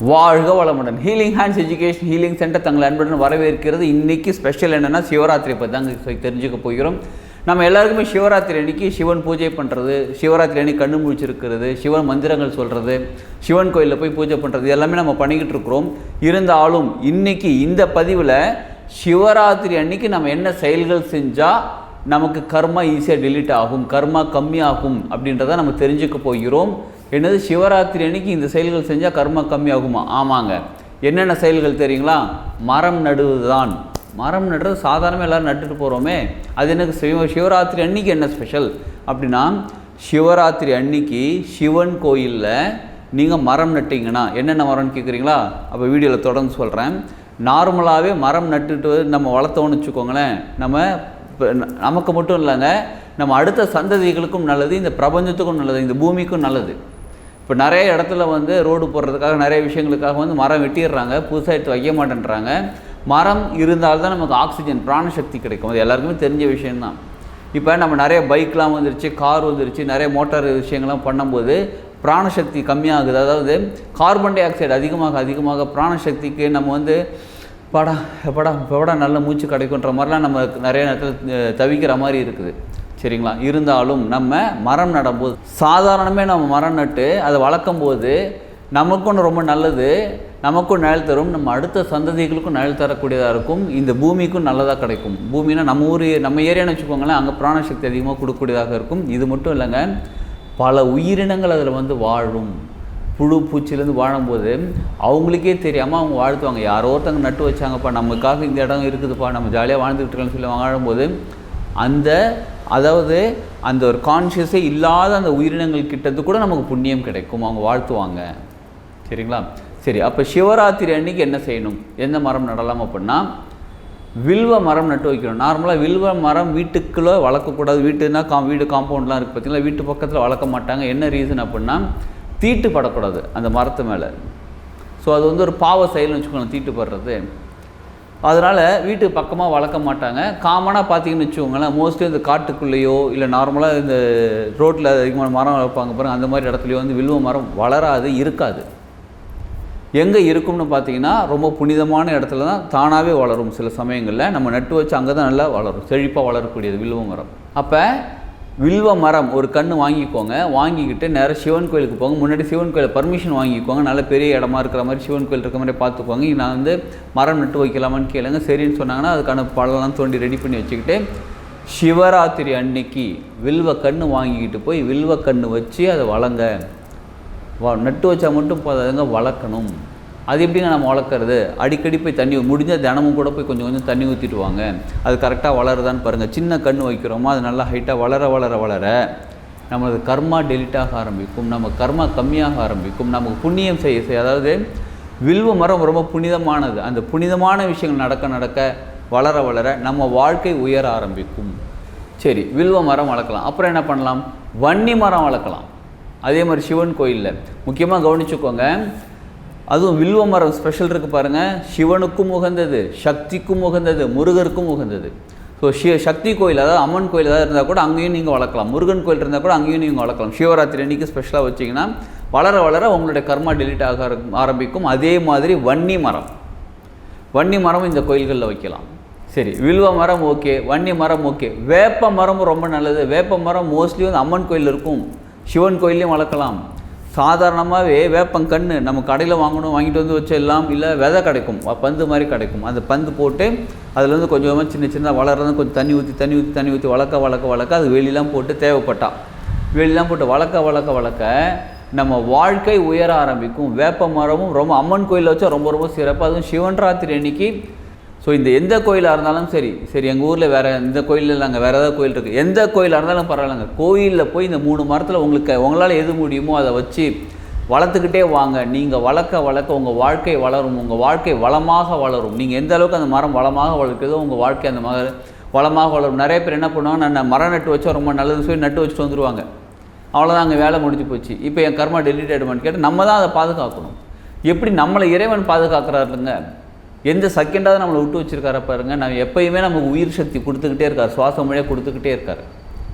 வாழ்க வளமுடன். Healing hands education healing centre தங்களை அன்புடன் வரவேற்கிறது. இன்றைக்கி ஸ்பெஷல் என்னென்னா சிவராத்திரி பற்றி தாங்க தெரிஞ்சுக்க போகிறோம். நம்ம எல்லாருக்குமே சிவராத்திரி அன்றைக்கி சிவன் பூஜை பண்ணுறது, சிவராத்திரி அன்றைக்கி கண்ணு முழிச்சிருக்கிறது, சிவன் மந்திரங்கள் சொல்கிறது, சிவன் கோயிலில் போய் பூஜை பண்ணுறது எல்லாமே நம்ம பண்ணிக்கிட்டு இருக்கிறோம். இருந்தாலும் இன்றைக்கி இந்த பதிவில் சிவராத்திரி அன்றைக்கி நம்ம என்ன செயல்கள் செஞ்சால் நமக்கு கர்மா ஈஸியாக டெலீட் ஆகும், கர்மா கம்மியாகும் அப்படின்றத நம்ம தெரிஞ்சுக்க போகிறோம். என்னது, சிவராத்திரி அன்னைக்கு இந்த செயல்கள் செஞ்சால் கர்மா கம்மியாகுமா? ஆமாங்க. என்னென்ன செயல்கள் தெரியுங்களா? மரம் நடுவது தான். மரம் நடுறது சாதாரணமாக எல்லோரும் நட்டுட்டு போகிறோமே, அது எனக்கு சிவராத்திரி அன்னைக்கு என்ன ஸ்பெஷல் அப்படின்னா, சிவராத்திரி அன்னைக்கு சிவன் கோயிலில் நீங்கள் மரம் நட்டிங்கன்னா என்னென்ன மரம்னு கேட்குறீங்களா? அப்போ வீடியோவில் தொடர்ந்து சொல்கிறேன். நார்மலாகவே மரம் நட்டுட்டு நம்ம வளர்த்தோன்னு வச்சுக்கோங்களேன், நமக்கு மட்டும் இல்லைங்க, நம்ம அடுத்த சந்ததிகளுக்கும் நல்லது, இந்த பிரபஞ்சத்துக்கும் நல்லது, இந்த பூமிக்கும் நல்லது. இப்போ நிறைய இடத்துல ரோடு போடுறதுக்காக நிறைய விஷயங்களுக்காக மரம் வெட்டிடுறாங்க, புதுசாக எடுத்து வைக்க மாட்டேன்றாங்க. மரம் இருந்தால்தான் நமக்கு ஆக்சிஜன் பிராணசக்தி கிடைக்கும். அது எல்லாருக்குமே தெரிஞ்ச விஷயந்தான். இப்போ நம்ம நிறைய பைக்லாம் வந்துருச்சு, கார் வந்துருச்சு, நிறைய மோட்டார் விஷயங்கள்லாம் பண்ணும்போது பிராணசக்தி கம்மியாகுது. அதாவது கார்பன் டை ஆக்சைடு அதிகமாக பிராணசக்திக்கு நம்ம படா நல்ல மூச்சு கிடைக்குன்ற மாதிரிலாம் நம்ம நிறைய நேரத்தில் தவிக்கிற மாதிரி இருக்குது. சரிங்களா? இருந்தாலும் நம்ம மரம் நடும்போது, சாதாரணமே நம்ம மரம் நட்டு அதை வளர்க்கும் போது நமக்கும் ரொம்ப நல்லது, நமக்கும் நிழல் தரும், நம்ம அடுத்த சந்ததிகளுக்கும் நிழல் தரக்கூடியதாக இருக்கும், இந்த பூமிக்கும் நல்லதாக கிடைக்கும். பூமினா நம்ம ஏரியான்னு வச்சுக்கோங்களேன், அங்கே பிராணசக்தி அதிகமாக கொடுக்கக்கூடியதாக இருக்கும். இது மட்டும் இல்லைங்க, பல உயிரினங்கள் அதில் வாழும். புழு பூச்சிலேருந்து வாழும்போது அவங்களுக்கே தெரியாமல் அவங்க வாழ்த்துவாங்க. யாரோ ஒருத்தங்க நட்டு வச்சாங்கப்பா, நமக்காக இந்த இடம் இருக்குதுப்பா, நம்ம ஜாலியாக வாழ்ந்துக்கிட்டு இருக்கோம்னு சொல்லி வாழும்போது அந்த ஒரு கான்ஷியஸே இல்லாத அந்த உயிரினங்கள் கிட்டது கூட நமக்கு புண்ணியம் கிடைக்கும், அவங்க வாழ்த்துவாங்க. சரிங்களா? சரி, அப்போ சிவராத்திரி அன்னைக்கு என்ன செய்யணும், எந்த மரம் நடலாம் அப்படின்னா, வில்வ மரம் நட்டு வைக்கணும். நார்மலாக வில்வ மரம் வீட்டுக்குள்ளே வளர்க்கக்கூடாது. வீட்டுனா வீடு காம்பவுண்ட்லாம் இருக்குது பார்த்தீங்களா, வீட்டு பக்கத்தில் வளர்க்க மாட்டாங்க. என்ன ரீசன் அப்படின்னா, தீட்டு படக்கூடாது அந்த மரத்து மேலே. ஸோ அது ஒரு பாவ செயல்னு வச்சுக்கோங்க, தீட்டு படுறது. அதனால் வீட்டுக்கு பக்கமாக வளர்க்க மாட்டாங்க. காமனாக பார்த்தீங்கன்னு வச்சுக்கோங்களேன், மோஸ்ட்லி இந்த காட்டுக்குள்ளேயோ இல்லை நார்மலாக இந்த ரோட்டில் அதிகமான மரம் வளர்ப்பாங்க பாருங்கள், அந்த மாதிரி இடத்துலையோ வில்வ மரம் வளராது, இருக்காது. எங்கே இருக்கும்னு பார்த்தீங்கன்னா, ரொம்ப புனிதமான இடத்துல தான் தானாகவே வளரும். சில சமயங்களில் நம்ம நட்டு வச்சு அங்கே தான் நல்லா வளரும், செழிப்பாக வளரக்கூடியது வில்வ மரம். அப்போ வில்வ மரம் ஒரு கன்று வாங்கிக்கோங்க, வாங்கிக்கிட்டு நேராக சிவன் கோயிலுக்கு போங்க. முன்னாடி சிவன் கோயிலில் பர்மிஷன் வாங்கிக்கோங்க, நல்ல பெரிய இடமா இருக்கிற மாதிரி சிவன் கோயில் இருக்கிற மாதிரி பார்த்துக்கோங்க. நான் மரம் நட்டு வைக்கலாமான்னு கேளுங்க. சரின்னு சொன்னாங்கன்னா அதுக்கான பழம்லாம் தோண்டி ரெடி பண்ணி வச்சுக்கிட்டு, சிவராத்திரி அன்னைக்கு வில்வ கன்று வாங்கிக்கிட்டு போய் வில்வ கன்று வச்சு அதை வளங்க. நட்டு வச்சா மட்டும் போதாதுங்க, வளர்க்கணும். அது எப்படிங்க நம்ம வளர்க்குறது? அடிக்கடி போய் தண்ணி முடிஞ்சால் தினமும் கூட போய் கொஞ்சம் தண்ணி ஊற்றிட்டு வாங்க. அது கரெக்டாக வளருதான்னு பாருங்கள். சின்ன கன்று வைக்கிறோமோ அது நல்லா ஹைட்டாக வளர நம்மளது கர்மா டெலிட்டாக ஆரம்பிக்கும், நம்ம கர்மா கம்மியாக ஆரம்பிக்கும், நமக்கு புண்ணியம் செய்ய அதாவது வில்வ மரம் ரொம்ப புனிதமானது. அந்த புனிதமான விஷயங்கள் நடக்க வளர நம்ம வாழ்க்கை உயர ஆரம்பிக்கும். சரி, வில்வ மரம் வளர்க்கலாம். அப்புறம் என்ன பண்ணலாம்? வன்னி மரம் வளர்க்கலாம். அதே மாதிரி சிவன் கோயிலில் முக்கியமாக கவனிச்சுக்கோங்க, அதுவும் வில்வ மரம் ஸ்பெஷல் இருக்குது பாருங்கள். சிவனுக்கும் உகந்தது, சக்திக்கும் உகந்தது, முருகருக்கும் உகந்தது. ஸோ சக்தி கோயில், அதாவது அம்மன் கோயில் ஏதாவது இருந்தால் கூட அங்கேயும் நீங்கள் வளர்க்கலாம். முருகன் கோயில் இருந்தால் கூட அங்கேயும் நீங்கள் வளர்க்கலாம். சிவராத்திரி அன்றைக்கி ஸ்பெஷலாக வச்சிங்கன்னா வளர உங்களுடைய கர்மா டெலிட் ஆக ஆரம்பிக்கும். அதே மாதிரி வன்னி மரம் இந்த கோயில்களில் வைக்கலாம். சரி, வில்வ மரம் ஓகே, வன்னி மரம் ஓகே. வேப்ப மரமும் ரொம்ப நல்லது. வேப்ப மரம் மோஸ்ட்லி அம்மன் கோயில் இருக்கும், சிவன் கோயிலையும் வளர்க்கலாம். சாதாரணமாகவே வேப்பங்கன்று நம்ம கடையில் வாங்கிட்டு வச்சிடலாம். இல்லை விதை கிடைக்கும், பந்து மாதிரி கிடைக்கும். அந்த பந்து போட்டு அதில் கொஞ்சமாக சின்ன வளர்றது, கொஞ்சம் தண்ணி ஊற்றி வளர்க்க அது வெளியெலாம் போட்டு தேவைப்பட்டா வெளியெலாம் போட்டு வளர்க்க நம்ம வாழ்க்கை உயர ஆரம்பிக்கும். வேப்ப மரமும் ரொம்ப அம்மன் கோயிலில் வச்சா ரொம்ப சிறப்பு. அதுவும் சிவராத்திரி அன்னைக்கு. ஸோ இந்த எந்த கோயிலாக இருந்தாலும் சரி எங்கள் ஊரில் வேறு எந்த கோயில் இல்லைங்க, வேறு ஏதாவது கோயில் இருக்குது, எந்த கோயிலாக இருந்தாலும் பரவாயில்லைங்க, கோயிலில் போய் இந்த 3 மரத்தில் உங்களால் எது முடியுமோ அதை வச்சு வளர்த்துக்கிட்டே வாங்க. நீங்கள் வளர்க்க உங்கள் வாழ்க்கை வளரும், உங்கள் வாழ்க்கை வளமாக வளரும். நீங்கள் எந்த அளவுக்கு அந்த மரம் வளமாக வளர்க்குதோ உங்கள் வாழ்க்கை அந்த மாதிரி வளமாக வளரும். நிறைய பேர் என்ன பண்ணுவாங்க, நான் மரம் நட்டு வச்சா ரொம்ப நல்லதுன்னு சொல்லி நட்டு வச்சுட்டு வந்துடுவாங்க. அவ்வளோதான், அங்கே வேலை முடிஞ்சு போச்சு. இப்போ என் கர்மா டெலிட் ஆகிடுமான்னு கேட்டு நம்ம தான் அதை பாதுகாக்கணும். எப்படி நம்மளை இறைவன் பாதுகாக்கிறாருங்க, எந்த செகண்டாவது நம்மளை விட்டு வச்சுருக்கார பாருங்க. எப்பயுமே நமக்கு உயிர் சக்தி கொடுத்துக்கிட்டே இருக்கார், சுவாசம் வழியாக கொடுத்துக்கிட்டே இருக்கார்.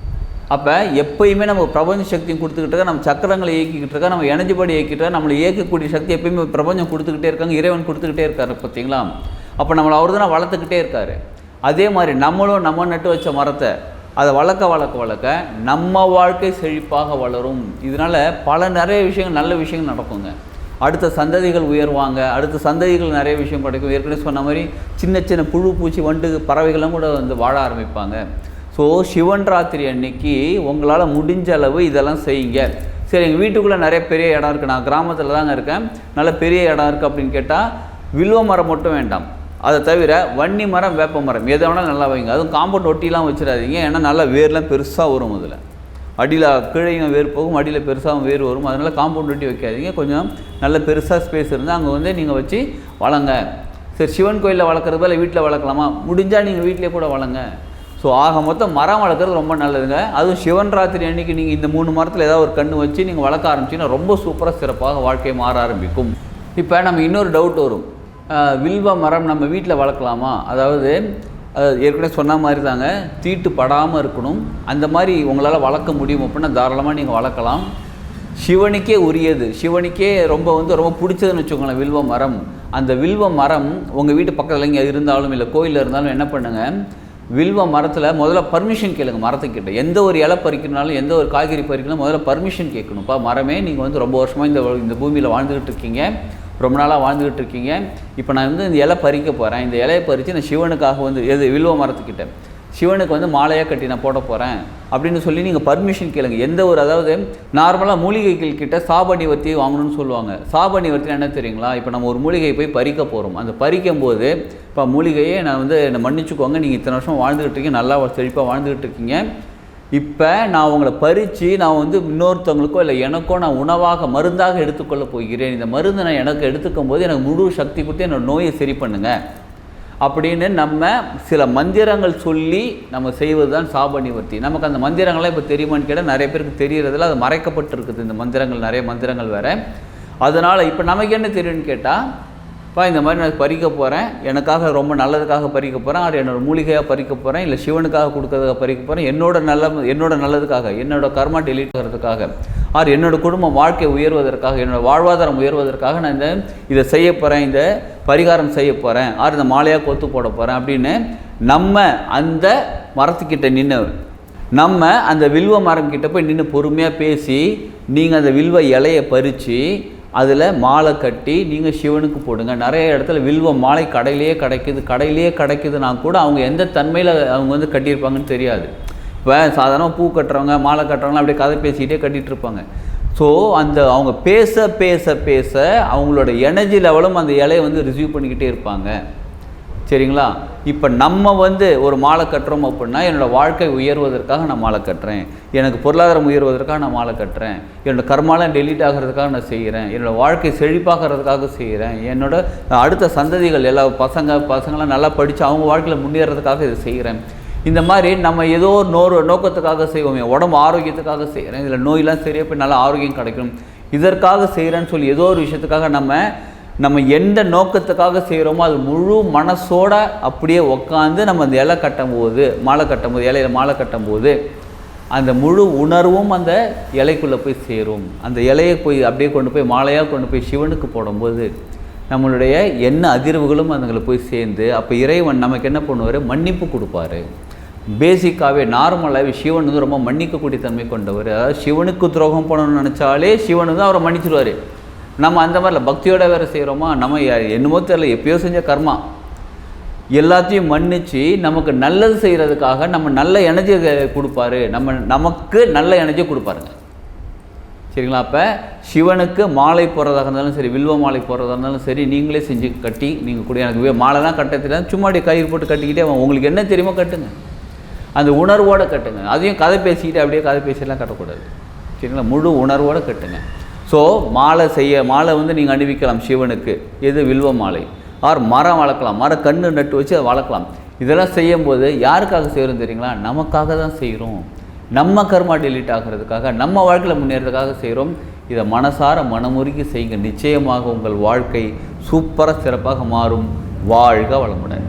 அப்போ எப்பயுமே நம்ம பிரபஞ்ச சக்தியும் கொடுத்துக்கிட்டு இருக்கா, நம்ம சக்கரங்களை இயக்கிக்கிட்டு இருக்கா, நம்ம எனர்ஜி படி இயக்கிட்டு இருக்கா, நம்மளை இயக்கக்கூடிய சக்தி எப்பயுமே பிரபஞ்சம் கொடுத்துக்கிட்டே இருக்காங்க, இறைவன் கொடுத்துக்கிட்டே இருக்காரு பார்த்தீங்களா. அப்போ நம்மளை அவர் தான் வளர்த்துக்கிட்டே இருக்காரு. அதே மாதிரி நம்மளும் நம்ம நட்டு வச்ச மரத்தை அதை வளர்க்க நம்ம வாழ்க்கை செழிப்பாக வளரும். இதனால் நிறைய விஷயங்கள் நல்ல விஷயங்கள் நடக்குங்க. அடுத்த சந்ததிகள் உயர்வாங்க, அடுத்த சந்ததிகள் நிறைய விஷயம் கிடைக்கும். ஏற்கனவே சொன்ன மாதிரி சின்ன சின்ன புழு பூச்சி வண்டு பறவைகளும் கூட வந்து வாழ ஆரம்பிப்பாங்க. ஸோ சிவன் ராத்திரி அன்னைக்கு உங்களால் முடிஞ்ச அளவு இதெல்லாம் செய்யுங்க. சரி, எங்கள் வீட்டுக்குள்ளே நிறைய பெரிய இடம் இருக்குது, நான் கிராமத்தில் தாங்க இருக்கேன், நல்ல பெரிய இடம் இருக்குது அப்படின்னு கேட்டால் வில்வ மரம் மட்டும் வேண்டாம், அதை தவிர வன்னி மரம், வேப்ப மரம் எதை வேணாலும் நல்லா வைங்க. அதுவும் காம்பவுண்ட் ஒட்டிலாம் வச்சிடாதீங்க, ஏன்னா நல்லா வேர்லாம் பெருசாக வரும். அதில் அடியில் கீழையும் வேர் போகும், அடியில் பெருசாகவும் வேர் வரும். அதனால் காம்பவுண்ட் ஒட்டி வைக்காதீங்க, கொஞ்சம் நல்ல பெருசாக ஸ்பேஸ் இருந்தால் அங்கே வந்து நீங்கள் வச்சு வளங்க. சரி, சிவன் கோயிலில் வளர்க்குறது போல் வீட்டில் வளர்க்கலாமா? முடிஞ்சால் நீங்கள் வீட்டிலே கூட வளங்க. ஸோ ஆக மொத்தம் மரம் வளர்க்குறது ரொம்ப நல்லதுங்க. அதுவும் சிவன் ராத்திரி அன்றைக்கி நீங்கள் இந்த 3 மரத்தில் ஏதாவது ஒரு கன்று வச்சு நீங்கள் வளர்க்க ஆரம்பிச்சிங்கன்னா ரொம்ப சூப்பராக சிறப்பாக வாழ்க்கையை மாற ஆரம்பிக்கும். இப்போ நம்ம இன்னொரு டவுட் வரும், வில்வ மரம் நம்ம வீட்டில் வளர்க்கலாமா? அதாவது ஏற்கனவே சொன்ன மாதிரி தாங்க, தீட்டு படாமல் இருக்கணும். அந்த மாதிரி உங்களால் வளர்க்க முடியும் அப்படின்னா தாராளமாக நீங்கள் வளர்க்கலாம். சிவனுக்கே உரியது, சிவனுக்கே ரொம்ப பிடிச்சதுன்னு வச்சுக்கோங்களேன் வில்வ மரம். அந்த வில்வ மரம் உங்கள் வீட்டு பக்கத்தில் இங்கே இருந்தாலும் இல்லை கோயிலில் இருந்தாலும் என்ன பண்ணுங்கள், வில்வ மரத்தில் முதல்ல பர்மிஷன் கேளுங்க. மரத்துக்கிட்ட எந்த ஒரு இலை பறிக்கணுனாலும் எந்த ஒரு காய்கறி பறிக்கணும் முதல்ல பர்மிஷன் கேட்கணும்ப்பா. மரமே, நீங்கள் வந்து ரொம்ப வருஷமாக இந்த பூமியில் வாழ்ந்துக்கிட்டு இருக்கீங்க, ரொம்ப நாளாக வாழ்ந்துக்கிட்டு இருக்கீங்க, இப்போ நான் வந்து இந்த இலை பறிக்க போகிறேன், இந்த இலையை பறித்து நான் சிவனுக்காக வந்து வில்வ மரத்துக்கிட்ட சிவனுக்கு வந்து மாலையாக கட்டி நான் போட போகிறேன் அப்படின்னு சொல்லி நீங்கள் பர்மிஷன் கேளுங்க. எந்த ஒரு, அதாவது நார்மலாக மூலிகைகள் கிட்ட சாப நிவர்த்தி வாங்கணும்னு சொல்லுவாங்க. சாப நிவர்த்தினா என்ன தெரியுங்களா? இப்போ நம்ம ஒரு மூலிகையை போய் பறிக்க போகிறோம், அந்த பறிக்கும் போது இப்போ மூலிகையே நான் வந்து என்னை மன்னிச்சுக்கோங்க, நீங்கள் இத்தனை வருஷம் வாழ்ந்துக்கிட்டு இருக்கீங்க, நல்லா செழிப்பாக வாழ்ந்துக்கிட்டு இருக்கீங்க, இப்போ நான் உங்களை பறித்து நான் வந்து இன்னொருத்தவங்களுக்கோ இல்லை எனக்கோ நான் உணவாக மருந்தாக எடுத்துக்கொள்ள போகிறேன், இந்த மருந்து நான் எனக்கு எடுத்துக்கும் போது எனக்கு முழு சக்தி கொடுத்து என்னோடய நோயை சரி பண்ணுங்கள் அப்படின்னு நம்ம சில மந்திரங்கள் சொல்லி நம்ம செய்வது தான் சாப நிவர்த்தி. நமக்கு அந்த மந்திரங்கள்லாம் இப்போ தெரியுமான்னு கேட்டால் நிறைய பேருக்கு தெரியறதில்ல, அது மறைக்கப்பட்டிருக்குது இந்த மந்திரங்கள், நிறைய மந்திரங்கள் வேறு. அதனால் இப்போ நமக்கு என்ன தெரியும்னு கேட்டால், இந்த மாதிரி நான் பறிக்க போகிறேன், எனக்காக ரொம்ப நல்லதுக்காக பறிக்க போகிறேன், அது என்னோடய மூலிகையாக பறிக்க போகிறேன், இல்லை சிவனுக்காக கொடுக்கறதுக்காக பறிக்க போகிறேன், என்னோட நல்லதுக்காக, என்னோட கர்மா டெலீட் ஆகிறதுக்காக, என்னோடய குடும்பம் வாழ்க்கை உயர்வதற்காக, என்னோடய வாழ்வாதாரம் உயர்வதற்காக நான் இதை செய்ய போகிறேன், இந்த பரிகாரம் செய்ய போகிறேன், இந்த மாலையாக கொத்து போட போகிறேன் அப்படின்னு நம்ம அந்த மரத்துக்கிட்ட நின்று, நம்ம அந்த வில்வ மரம் கிட்ட போய் நின்று பொறுமையாக பேசி, நீங்கள் அந்த வில்வ இலையை பறித்து அதில் மாலை கட்டி நீங்கள் சிவனுக்கு போடுங்க. நிறைய இடத்துல வில்வ மாலை கடையிலேயே கிடைக்குதுன்னா கூட அவங்க எந்த தன்மையில் அவங்க வந்து கட்டியிருப்பாங்கன்னு தெரியாது. இப்போ சாதாரணமாக பூ கட்டுறவங்க, மாலை கட்டுறவங்களாம் அப்படியே கதை பேசிக்கிட்டே கட்டிகிட்ருப்பாங்க. ஸோ அந்த அவங்க பேச அவங்களோட எனர்ஜி லெவலும் அந்த இலையை வந்து ரிசீவ் பண்ணிக்கிட்டே இருப்பாங்க. சரிங்களா? இப்போ நம்ம வந்து ஒரு மாலை கட்டுறோம் அப்படின்னா, என்னோடய வாழ்க்கை உயர்வதற்காக நான் மாலை கட்டுறேன், எனக்கு பொருளாதாரம் உயர்வதற்காக நான் மாலை கட்டுறேன், என்னோடய கர்மாலாம் டெலீட் ஆகிறதுக்காக நான் செய்கிறேன், என்னோடய வாழ்க்கை செழிப்பாகிறதுக்காக செய்கிறேன், என்னோட அடுத்த சந்ததிகள் எல்லா பசங்களாம் நல்லா படித்து அவங்க வாழ்க்கையில் முன்னேறதுக்காக இதை செய்கிறேன். இந்த மாதிரி நம்ம ஏதோ ஒரு நோக்கத்துக்காக செய்வோமே, உடம்பு ஆரோக்கியத்துக்காக செய்கிறேன், இதில் நோயெல்லாம் சரியாக போய் நல்லா ஆரோக்கியம் கிடைக்கும், இதற்காக செய்கிறேன்னு சொல்லி ஏதோ ஒரு விஷயத்துக்காக நம்ம எந்த நோக்கத்துக்காக செய்கிறோமோ அது முழு மனசோட அப்படியே உட்காந்து நம்ம அந்த இலை கட்டும்போது, இலையில் மாலை கட்டும்போது அந்த முழு உணர்வும் அந்த இலைக்குள்ளே போய் சேரும். அந்த இலையை போய் அப்படியே கொண்டு போய் மாலையாக கொண்டு போய் சிவனுக்கு போடும்போது நம்மளுடைய என்ன அதிர்வுகளும் அதுங்களை போய் சேர்ந்து, அப்போ இறைவன் நமக்கு என்ன பண்ணுவார், மன்னிப்பு கொடுப்பாரு. பேசிக்காகவே நார்மலாகவே சிவன் வந்து ரொம்ப மன்னிக்கக்கூடிய தன்மை கொண்டவர். அதாவது சிவனுக்கு துரோகம் பண்ணணும்னு நினச்சாலே சிவன் வந்து அவரை மன்னிச்சிடுவார். நம்ம அந்த மாதிரில பக்தியோட வேறு செய்கிறோமா, நம்ம என்னமோ தெரியல எப்பயோ செஞ்ச கர்மா எல்லாத்தையும் மன்னித்து நமக்கு நல்லது செய்கிறதுக்காக நம்ம நல்ல எனர்ஜி கொடுப்பாரு, நமக்கு நல்ல எனர்ஜி கொடுப்பாருங்க. சரிங்களா? அப்போ சிவனுக்கு மாலை போடுறதாக இருந்தாலும் சரி, வில்வ மாலை போடுறதா இருந்தாலும் சரி, நீங்களே செஞ்சு கட்டி நீங்கள் கூட, எனக்கு மாலை தான் கட்ட தெரியாது, சும்மா கயிறு போட்டு கட்டிக்கிட்டே உங்களுக்கு என்ன தெரியுமோ கட்டுங்க, அந்த உணர்வோடு கட்டுங்க. அதையும் கதை பேசிக்கிட்டு அப்படியே கதை பேசியெல்லாம் கட்டக்கூடாது. சரிங்களா? முழு உணர்வோடு கட்டுங்க. ஸோ மாலை வந்து நீங்கள் அணிவிக்கலாம் சிவனுக்கு, எது வில்வ மாலை, மரம் வளர்க்கலாம், கன்று நட்டு வச்சு அதை வளர்க்கலாம். இதெல்லாம் செய்யும்போது யாருக்காக செய்கிறோம் தெரியுங்களா? நமக்காக தான் செய்கிறோம், நம்ம கர்மா டெலீட் ஆகிறதுக்காக, நம்ம வாழ்க்கையில் முன்னேறதுக்காக செய்கிறோம். இதை மனசார மனமுருகி செய்யுங்க, நிச்சயமாக உங்கள் வாழ்க்கை சூப்பராக சிறப்பாக மாறும். வாழ்க வளமுடன்.